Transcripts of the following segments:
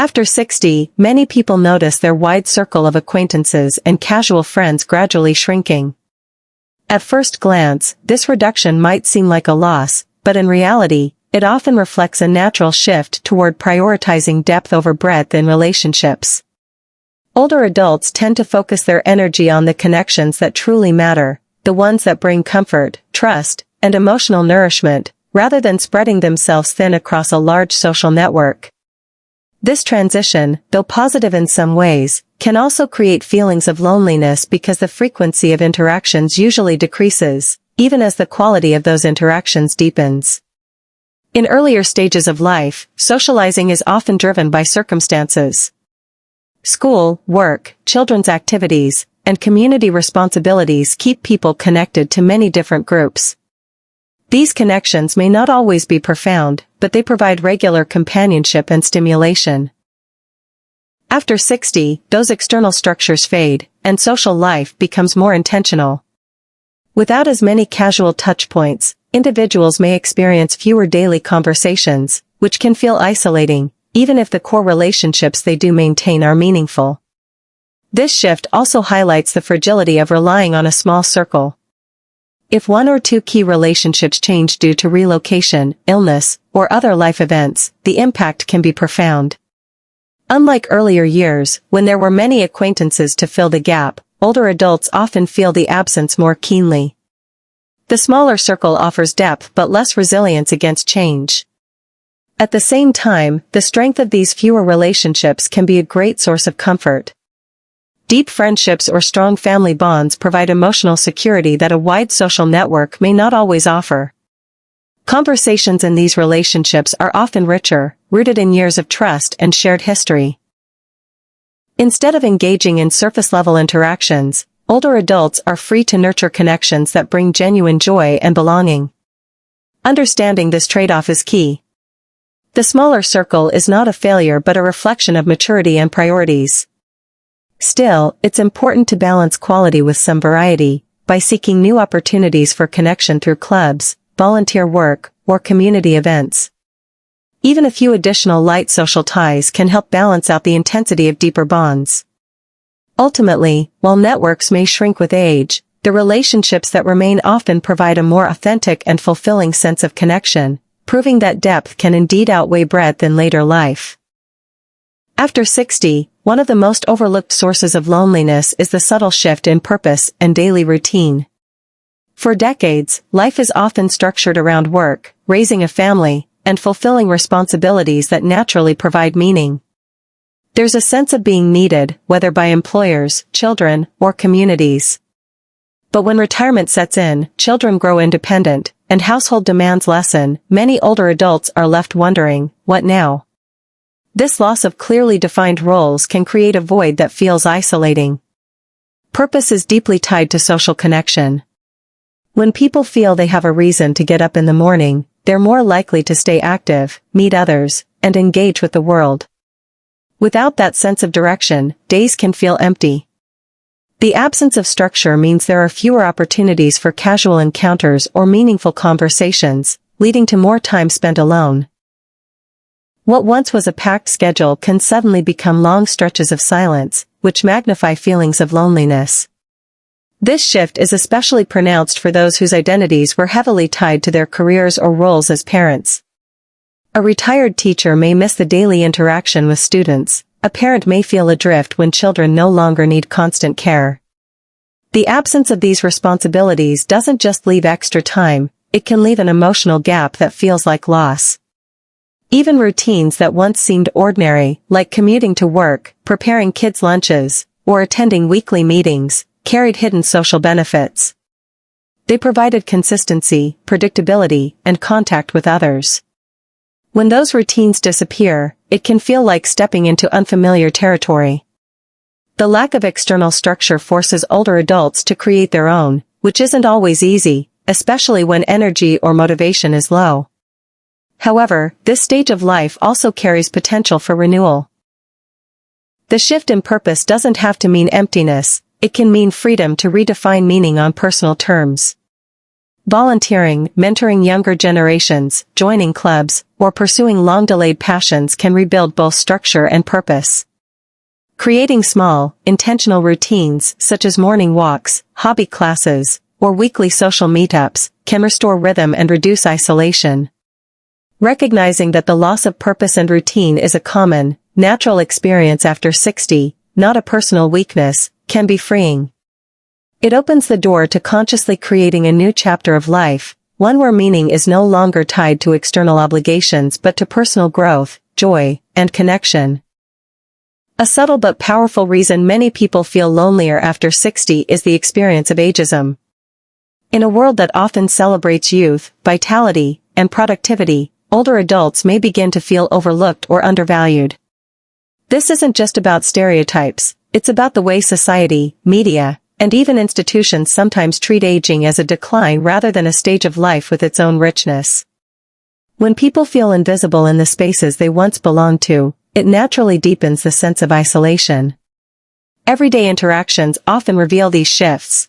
After 60, many people notice their wide circle of acquaintances and casual friends gradually shrinking. At first glance, this reduction might seem like a loss, but in reality, it often reflects a natural shift toward prioritizing depth over breadth in relationships. Older adults tend to focus their energy on the connections that truly matter, the ones that bring comfort, trust, and emotional nourishment, rather than spreading themselves thin across a large social network. This transition, though positive in some ways, can also create feelings of loneliness because the frequency of interactions usually decreases, even as the quality of those interactions deepens. In earlier stages of life, socializing is often driven by circumstances. School, work, children's activities, and community responsibilities keep people connected to many different groups. These connections may not always be profound, but they provide regular companionship and stimulation. After 60, those external structures fade, and social life becomes more intentional. Without as many casual touchpoints, individuals may experience fewer daily conversations, which can feel isolating, even if the core relationships they do maintain are meaningful. This shift also highlights the fragility of relying on a small circle. If one or two key relationships change due to relocation, illness, or other life events, the impact can be profound. Unlike earlier years, when there were many acquaintances to fill the gap, older adults often feel the absence more keenly. The smaller circle offers depth but less resilience against change. At the same time, the strength of these fewer relationships can be a great source of comfort. Deep friendships or strong family bonds provide emotional security that a wide social network may not always offer. Conversations in these relationships are often richer, rooted in years of trust and shared history. Instead of engaging in surface-level interactions, older adults are free to nurture connections that bring genuine joy and belonging. Understanding this trade-off is key. The smaller circle is not a failure but a reflection of maturity and priorities. Still, it's important to balance quality with some variety, by seeking new opportunities for connection through clubs, volunteer work, or community events. Even a few additional light social ties can help balance out the intensity of deeper bonds. Ultimately, while networks may shrink with age, the relationships that remain often provide a more authentic and fulfilling sense of connection, proving that depth can indeed outweigh breadth in later life. After 60, one of the most overlooked sources of loneliness is the subtle shift in purpose and daily routine. For decades, life is often structured around work, raising a family, and fulfilling responsibilities that naturally provide meaning. There's a sense of being needed, whether by employers, children, or communities. But when retirement sets in, children grow independent, and household demands lessen, many older adults are left wondering, what now? This loss of clearly defined roles can create a void that feels isolating. Purpose is deeply tied to social connection. When people feel they have a reason to get up in the morning, they're more likely to stay active, meet others, and engage with the world. Without that sense of direction, days can feel empty. The absence of structure means there are fewer opportunities for casual encounters or meaningful conversations, leading to more time spent alone. What once was a packed schedule can suddenly become long stretches of silence, which magnify feelings of loneliness. This shift is especially pronounced for those whose identities were heavily tied to their careers or roles as parents. A retired teacher may miss the daily interaction with students. A parent may feel adrift when children no longer need constant care. The absence of these responsibilities doesn't just leave extra time, it can leave an emotional gap that feels like loss. Even routines that once seemed ordinary, like commuting to work, preparing kids' lunches, or attending weekly meetings, carried hidden social benefits. They provided consistency, predictability, and contact with others. When those routines disappear, it can feel like stepping into unfamiliar territory. The lack of external structure forces older adults to create their own, which isn't always easy, especially when energy or motivation is low. However, this stage of life also carries potential for renewal. The shift in purpose doesn't have to mean emptiness, it can mean freedom to redefine meaning on personal terms. Volunteering, mentoring younger generations, joining clubs, or pursuing long-delayed passions can rebuild both structure and purpose. Creating small, intentional routines such as morning walks, hobby classes, or weekly social meetups can restore rhythm and reduce isolation. Recognizing that the loss of purpose and routine is a common, natural experience after 60, not a personal weakness, can be freeing. It opens the door to consciously creating a new chapter of life, one where meaning is no longer tied to external obligations but to personal growth, joy, and connection. A subtle but powerful reason many people feel lonelier after 60 is the experience of ageism. In a world that often celebrates youth, vitality, and productivity, older adults may begin to feel overlooked or undervalued. This isn't just about stereotypes, it's about the way society, media, and even institutions sometimes treat aging as a decline rather than a stage of life with its own richness. When people feel invisible in the spaces they once belonged to, it naturally deepens the sense of isolation. Everyday interactions often reveal these shifts.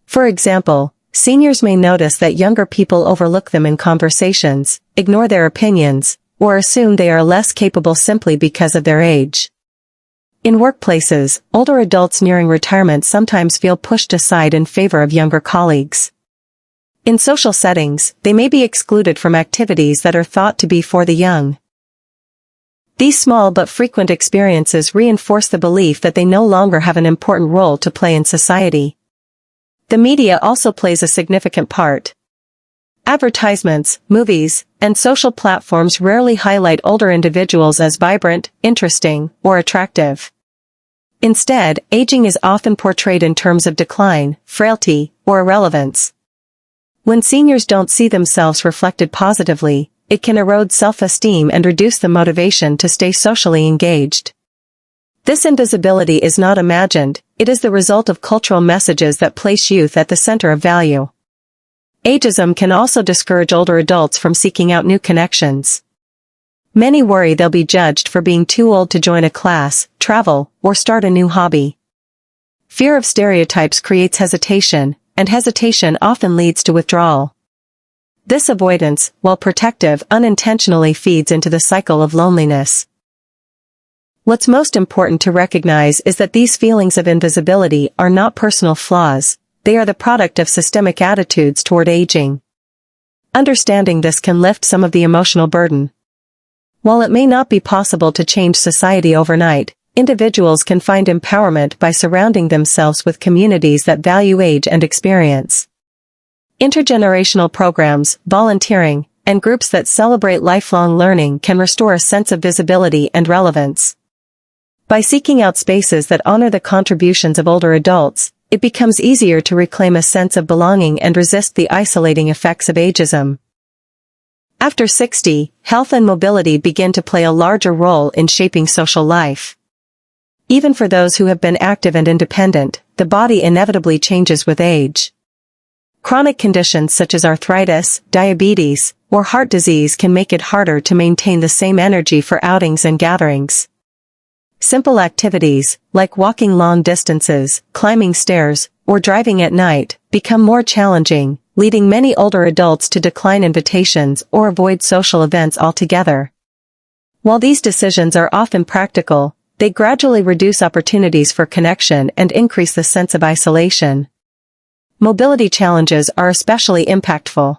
For example, seniors may notice that younger people overlook them in conversations, ignore their opinions, or assume they are less capable simply because of their age. In workplaces, older adults nearing retirement sometimes feel pushed aside in favor of younger colleagues. In social settings, they may be excluded from activities that are thought to be for the young. These small but frequent experiences reinforce the belief that they no longer have an important role to play in society. The media also plays a significant part. Advertisements, movies, and social platforms rarely highlight older individuals as vibrant, interesting, or attractive. Instead, aging is often portrayed in terms of decline, frailty, or irrelevance. When seniors don't see themselves reflected positively, it can erode self-esteem and reduce the motivation to stay socially engaged. This invisibility is not imagined, it is the result of cultural messages that place youth at the center of value. Ageism can also discourage older adults from seeking out new connections. Many worry they'll be judged for being too old to join a class, travel, or start a new hobby. Fear of stereotypes creates hesitation, and hesitation often leads to withdrawal. This avoidance, while protective, unintentionally feeds into the cycle of loneliness. What's most important to recognize is that these feelings of invisibility are not personal flaws, they are the product of systemic attitudes toward aging. Understanding this can lift some of the emotional burden. While it may not be possible to change society overnight, individuals can find empowerment by surrounding themselves with communities that value age and experience. Intergenerational programs, volunteering, and groups that celebrate lifelong learning can restore a sense of visibility and relevance. By seeking out spaces that honor the contributions of older adults, it becomes easier to reclaim a sense of belonging and resist the isolating effects of ageism. After 60, health and mobility begin to play a larger role in shaping social life. Even for those who have been active and independent, the body inevitably changes with age. Chronic conditions such as arthritis, diabetes, or heart disease can make it harder to maintain the same energy for outings and gatherings. Simple activities, like walking long distances, climbing stairs, or driving at night, become more challenging, leading many older adults to decline invitations or avoid social events altogether. While these decisions are often practical, they gradually reduce opportunities for connection and increase the sense of isolation. Mobility challenges are especially impactful.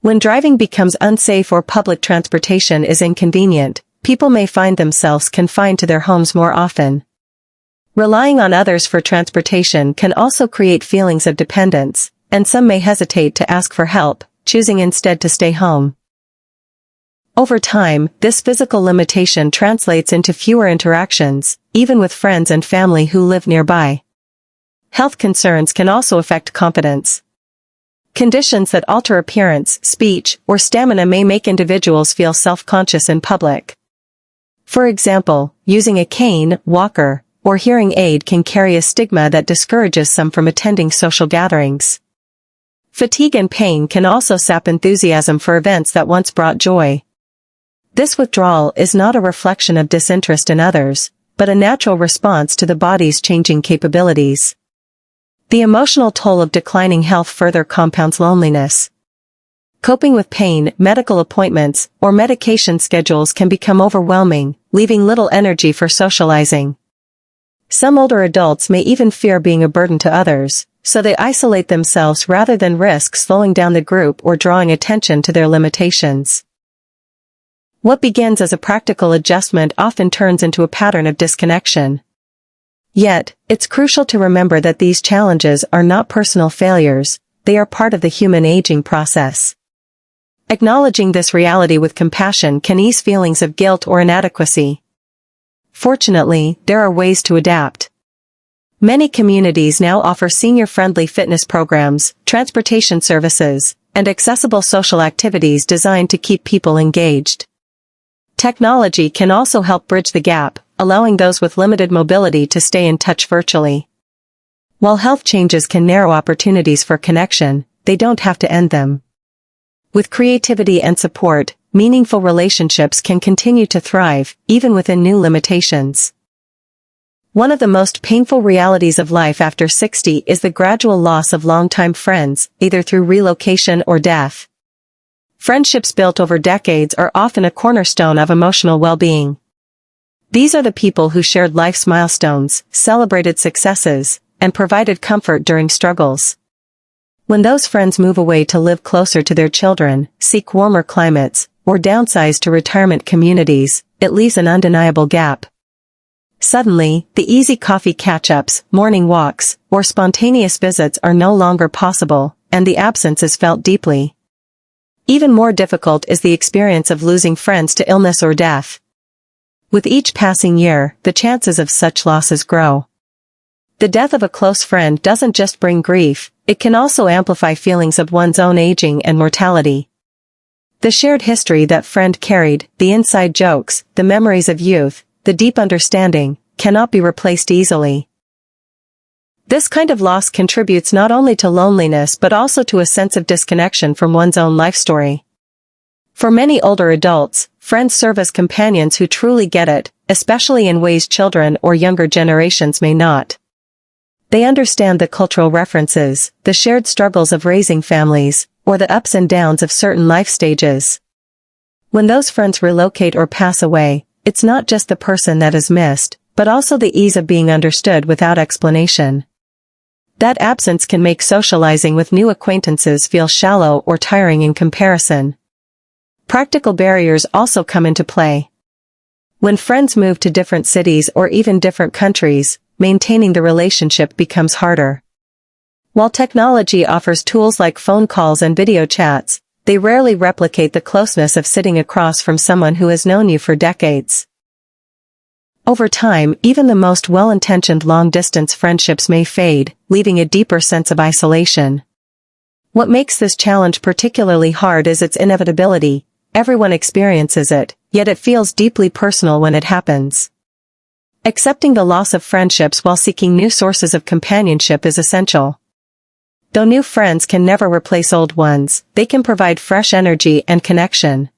When driving becomes unsafe or public transportation is inconvenient, people may find themselves confined to their homes more often. Relying on others for transportation can also create feelings of dependence, and some may hesitate to ask for help, choosing instead to stay home. Over time, this physical limitation translates into fewer interactions, even with friends and family who live nearby. Health concerns can also affect confidence. Conditions that alter appearance, speech, or stamina may make individuals feel self-conscious in public. For example, using a cane, walker, or hearing aid can carry a stigma that discourages some from attending social gatherings. Fatigue and pain can also sap enthusiasm for events that once brought joy. This withdrawal is not a reflection of disinterest in others, but a natural response to the body's changing capabilities. The emotional toll of declining health further compounds loneliness. Coping with pain, medical appointments, or medication schedules can become overwhelming, leaving little energy for socializing. Some older adults may even fear being a burden to others, so they isolate themselves rather than risk slowing down the group or drawing attention to their limitations. What begins as a practical adjustment often turns into a pattern of disconnection. Yet, it's crucial to remember that these challenges are not personal failures, they are part of the human aging process. Acknowledging this reality with compassion can ease feelings of guilt or inadequacy. Fortunately, there are ways to adapt. Many communities now offer senior-friendly fitness programs, transportation services, and accessible social activities designed to keep people engaged. Technology can also help bridge the gap, allowing those with limited mobility to stay in touch virtually. While health changes can narrow opportunities for connection, they don't have to end them. With creativity and support, meaningful relationships can continue to thrive, even within new limitations. One of the most painful realities of life after 60 is the gradual loss of longtime friends, either through relocation or death. Friendships built over decades are often a cornerstone of emotional well-being. These are the people who shared life's milestones, celebrated successes, and provided comfort during struggles. When those friends move away to live closer to their children, seek warmer climates, or downsize to retirement communities, it leaves an undeniable gap. Suddenly, the easy coffee catch-ups, morning walks, or spontaneous visits are no longer possible, and the absence is felt deeply. Even more difficult is the experience of losing friends to illness or death. With each passing year, the chances of such losses grow. The death of a close friend doesn't just bring grief, it can also amplify feelings of one's own aging and mortality. The shared history that friend carried, the inside jokes, the memories of youth, the deep understanding, cannot be replaced easily. This kind of loss contributes not only to loneliness but also to a sense of disconnection from one's own life story. For many older adults, friends serve as companions who truly get it, especially in ways children or younger generations may not. They understand the cultural references, the shared struggles of raising families, or the ups and downs of certain life stages. When those friends relocate or pass away, it's not just the person that is missed, but also the ease of being understood without explanation. That absence can make socializing with new acquaintances feel shallow or tiring in comparison. Practical barriers also come into play. When friends move to different cities or even different countries, maintaining the relationship becomes harder. While technology offers tools like phone calls and video chats, they rarely replicate the closeness of sitting across from someone who has known you for decades. Over time, even the most well-intentioned long-distance friendships may fade, leaving a deeper sense of isolation. What makes this challenge particularly hard is its inevitability. Everyone experiences it, yet it feels deeply personal when it happens. Accepting the loss of friendships while seeking new sources of companionship is essential. Though new friends can never replace old ones, they can provide fresh energy and connection.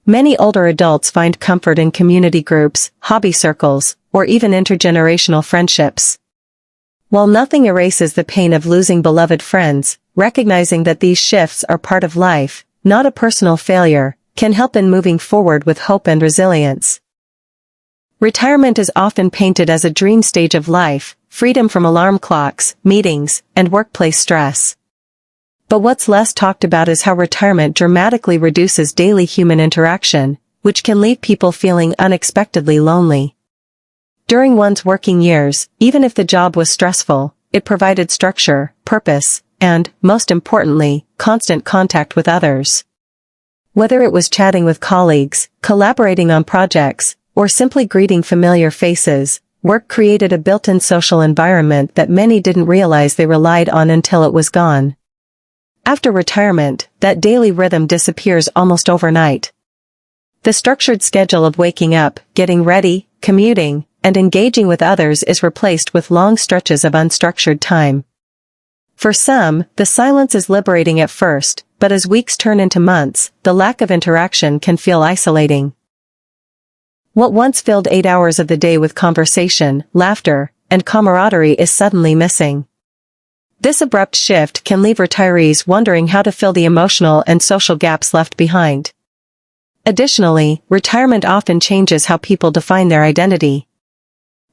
Many older adults find comfort in community groups, hobby circles, or even intergenerational friendships. While nothing erases the pain of losing beloved friends, recognizing that these shifts are part of life, not a personal failure, can help in moving forward with hope and resilience. Retirement is often painted as a dream stage of life, freedom from alarm clocks, meetings, and workplace stress. But what's less talked about is how retirement dramatically reduces daily human interaction, which can leave people feeling unexpectedly lonely. During one's working years, even if the job was stressful, it provided structure, purpose, and, most importantly, constant contact with others. Whether it was chatting with colleagues, collaborating on projects, or simply greeting familiar faces, work created a built-in social environment that many didn't realize they relied on until it was gone. After retirement, that daily rhythm disappears almost overnight. The structured schedule of waking up, getting ready, commuting, and engaging with others is replaced with long stretches of unstructured time. For some, the silence is liberating at first, but as weeks turn into months, the lack of interaction can feel isolating. What once filled 8 hours of the day with conversation, laughter, and camaraderie is suddenly missing. This abrupt shift can leave retirees wondering how to fill the emotional and social gaps left behind. Additionally, retirement often changes how people define their identity.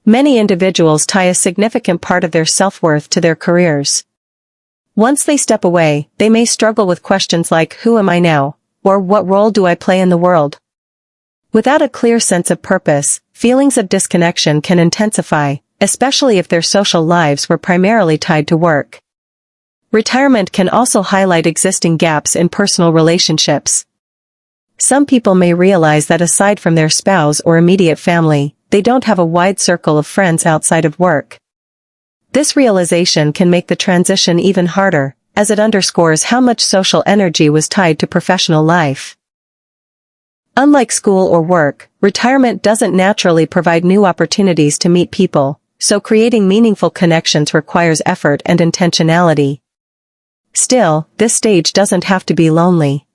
Many individuals tie a significant part of their self-worth to their careers. Once they step away, they may struggle with questions like, "Who am I now?" or "What role do I play in the world?" Without a clear sense of purpose, feelings of disconnection can intensify, especially if their social lives were primarily tied to work. Retirement can also highlight existing gaps in personal relationships. Some people may realize that aside from their spouse or immediate family, they don't have a wide circle of friends outside of work. This realization can make the transition even harder, as it underscores how much social energy was tied to professional life. Unlike school or work, retirement doesn't naturally provide new opportunities to meet people, so creating meaningful connections requires effort and intentionality. Still, this stage doesn't have to be lonely.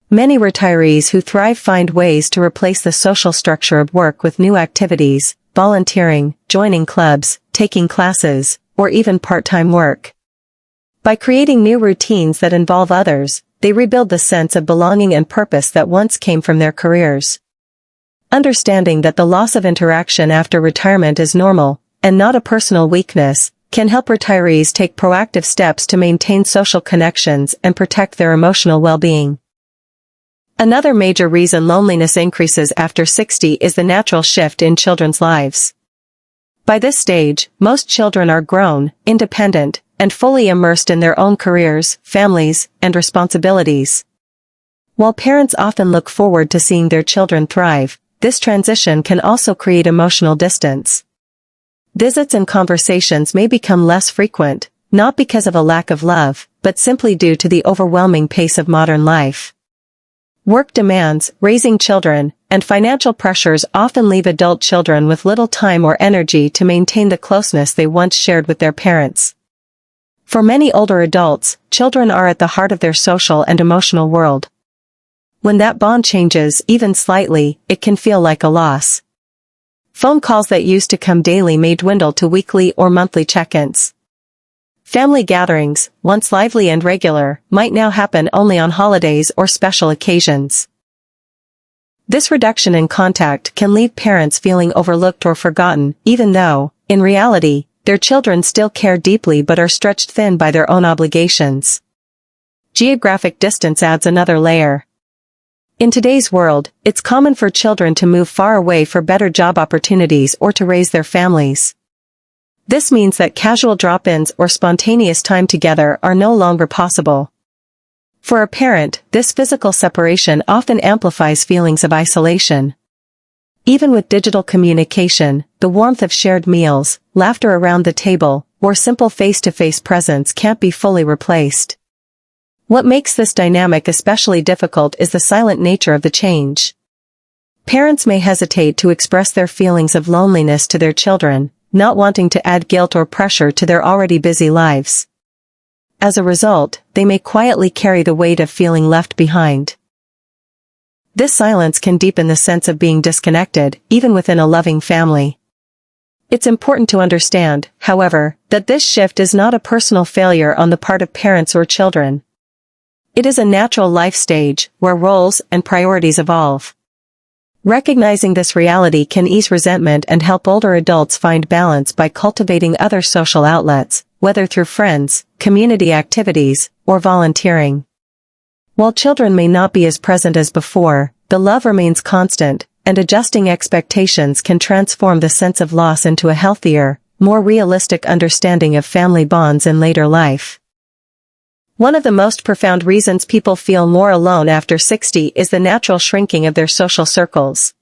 Many retirees who thrive find ways to replace the social structure of work with new activities, volunteering, joining clubs, taking classes, or even part-time work. By creating new routines that involve others, they rebuild the sense of belonging and purpose that once came from their careers. Understanding that the loss of interaction after retirement is normal, and not a personal weakness, can help retirees take proactive steps to maintain social connections and protect their emotional well-being. Another major reason loneliness increases after 60 is the natural shift in children's lives. By this stage, most children are grown, independent, and fully immersed in their own careers, families, and responsibilities. While parents often look forward to seeing their children thrive, this transition can also create emotional distance. Visits and conversations may become less frequent, not because of a lack of love, but simply due to the overwhelming pace of modern life. Work demands, raising children, and financial pressures often leave adult children with little time or energy to maintain the closeness they once shared with their parents. For many older adults, children are at the heart of their social and emotional world. When that bond changes even slightly, it can feel like a loss. Phone calls that used to come daily may dwindle to weekly or monthly check-ins. Family gatherings, once lively and regular, might now happen only on holidays or special occasions. This reduction in contact can leave parents feeling overlooked or forgotten, even though, in reality, their children still care deeply but are stretched thin by their own obligations. Geographic distance adds another layer. In today's world, it's common for children to move far away for better job opportunities or to raise their families. This means that casual drop-ins or spontaneous time together are no longer possible. For a parent, this physical separation often amplifies feelings of isolation. Even with digital communication, the warmth of shared meals, laughter around the table, or simple face-to-face presence can't be fully replaced. What makes this dynamic especially difficult is the silent nature of the change. Parents may hesitate to express their feelings of loneliness to their children, not wanting to add guilt or pressure to their already busy lives. As a result, they may quietly carry the weight of feeling left behind. This silence can deepen the sense of being disconnected, even within a loving family. It's important to understand, however, that this shift is not a personal failure on the part of parents or children. It is a natural life stage, where roles and priorities evolve. Recognizing this reality can ease resentment and help older adults find balance by cultivating other social outlets, whether through friends, community activities, or volunteering. While children may not be as present as before, the love remains constant, and adjusting expectations can transform the sense of loss into a healthier, more realistic understanding of family bonds in later life. One of the most profound reasons people feel more alone after 60 is the natural shrinking of their social circles.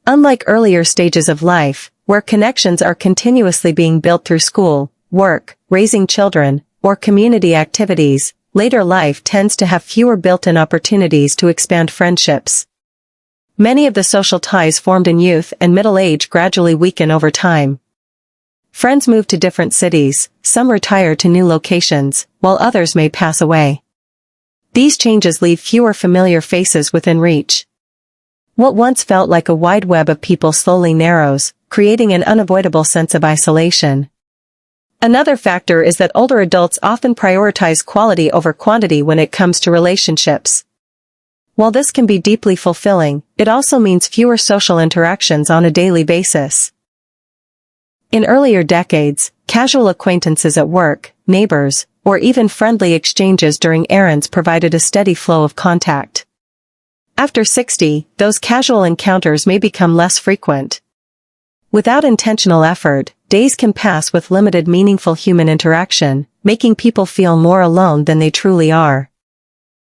Unlike earlier stages of life, where connections are continuously being built through school, work, raising children, or community activities, later life tends to have fewer built-in opportunities to expand friendships. Many of the social ties formed in youth and middle age gradually weaken over time. Friends move to different cities, some retire to new locations, while others may pass away. These changes leave fewer familiar faces within reach. What once felt like a wide web of people slowly narrows, creating an unavoidable sense of isolation. Another factor is that older adults often prioritize quality over quantity when it comes to relationships. While this can be deeply fulfilling, it also means fewer social interactions on a daily basis. In earlier decades, casual acquaintances at work, neighbors, or even friendly exchanges during errands provided a steady flow of contact. After 60, those casual encounters may become less frequent. Without intentional effort, days can pass with limited meaningful human interaction, making people feel more alone than they truly are.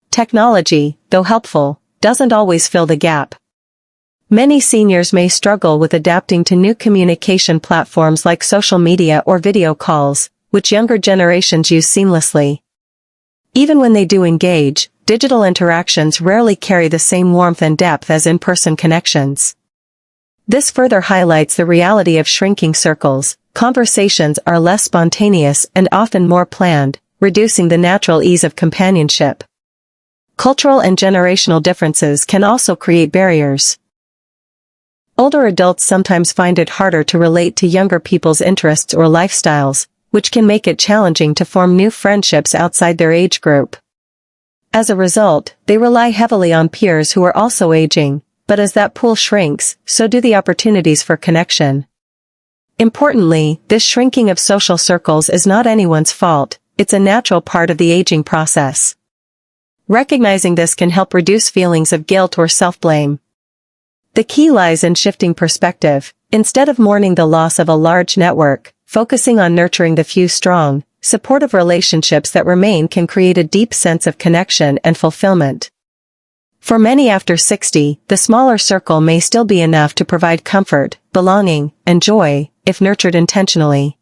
Technology, though helpful, doesn't always fill the gap. Many seniors may struggle with adapting to new communication platforms like social media or video calls, which younger generations use seamlessly. Even when they do engage, digital interactions rarely carry the same warmth and depth as in-person connections. This further highlights the reality of shrinking circles. Conversations are less spontaneous and often more planned, reducing the natural ease of companionship. Cultural and generational differences can also create barriers. Older adults sometimes find it harder to relate to younger people's interests or lifestyles, which can make it challenging to form new friendships outside their age group. As a result, they rely heavily on peers who are also aging, but as that pool shrinks, so do the opportunities for connection. Importantly, this shrinking of social circles is not anyone's fault, it's a natural part of the aging process. Recognizing this can help reduce feelings of guilt or self-blame. The key lies in shifting perspective. Instead of mourning the loss of a large network, focusing on nurturing the few strong, supportive relationships that remain can create a deep sense of connection and fulfillment. For many after 60, the smaller circle may still be enough to provide comfort, belonging, and joy, if nurtured intentionally.